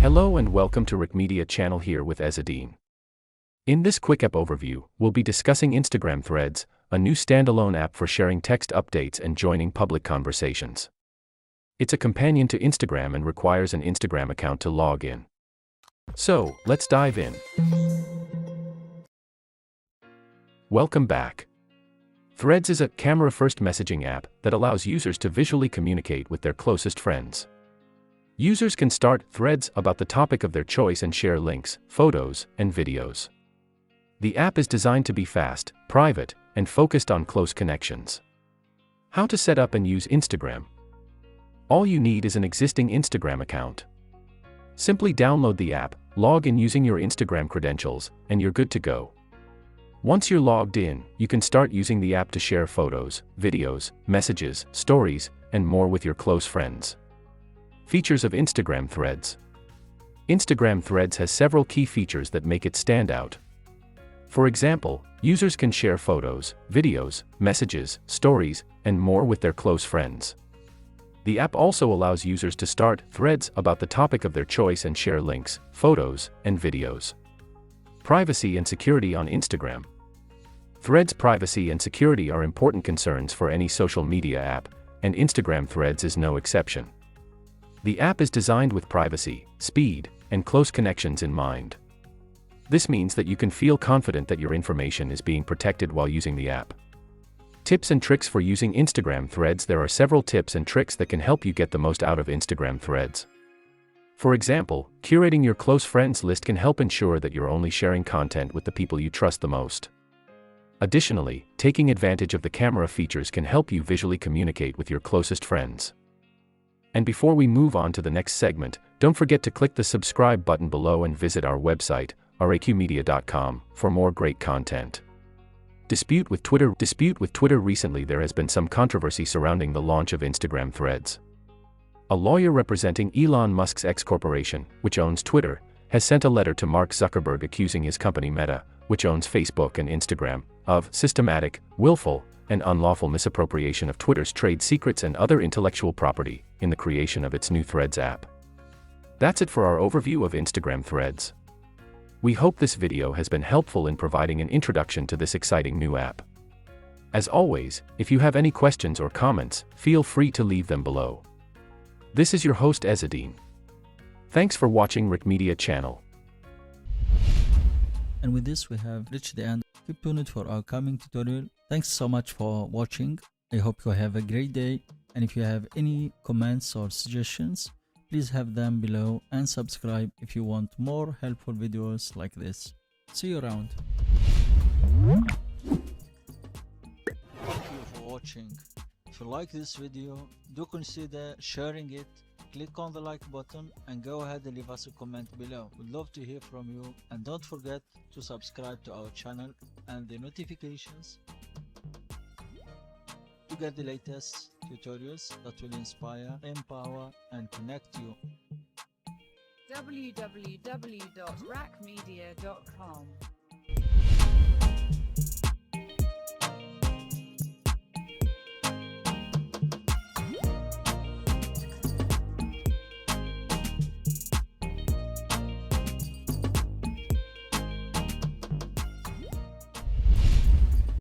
Hello and welcome to Raqmedia channel here with Ezzadine. In this quick app overview, we'll be discussing Instagram Threads, a new standalone app for sharing text updates and joining public conversations. It's a companion to Instagram and requires an Instagram account to log in. So, let's dive in. Welcome back. Threads is a camera-first messaging app that allows users to visually communicate with their closest friends. Users can start threads about the topic of their choice and share links, photos, and videos. The app is designed to be fast, private, and focused on close connections. How to set up and use Instagram? All you need is an existing Instagram account. Simply download the app, log in using your Instagram credentials, and you're good to go. Once you're logged in, you can start using the app to share photos, videos, messages, stories, and more with your close friends. Features of Instagram Threads. Instagram Threads has several key features that make it stand out. For example, users can share photos, videos, messages, stories, and more with their close friends. The app also allows users to start threads about the topic of their choice and share links, photos, and videos. Privacy and security on Instagram. Threads privacy and security are important concerns for any social media app, and Instagram Threads is no exception. The app is designed with privacy, speed, and close connections in mind. This means that you can feel confident that your information is being protected while using the app. Tips and tricks for using Instagram Threads. There are several tips and tricks that can help you get the most out of Instagram Threads. For example, curating your close friends list can help ensure that you're only sharing content with the people you trust the most. Additionally, taking advantage of the camera features can help you visually communicate with your closest friends. And before we move on to the next segment, don't forget to click the subscribe button below and visit our website, raqmedia.com, for more great content. Dispute with Twitter. Recently there has been some controversy surrounding the launch of Instagram Threads. A lawyer representing Elon Musk's X Corporation, which owns Twitter, has sent a letter to Mark Zuckerberg accusing his company Meta, which owns Facebook and Instagram, of systematic, willful, and unlawful misappropriation of Twitter's trade secrets and other intellectual property in the creation of its new Threads app. That's it for our overview of Instagram Threads. We hope this video has been helpful in providing an introduction to this exciting new app. As always, if you have any questions or comments, feel free to leave them below. This is your host Ezzadine. Thanks for watching Raqmedia channel. And with this we have reached the end. Keep tuned for our coming tutorial. Thanks so much for watching. I hope you have a great day, and if you have any comments or suggestions, please have them below and subscribe if you want more helpful videos like this. See you around. Thank you for watching. If you like this video, do consider sharing it. Click on the like button and go ahead and leave us a comment below. We'd love to hear from you, and don't forget to subscribe to our channel and the notifications to get the latest tutorials that will inspire, empower, and connect you. www.raqmedia.com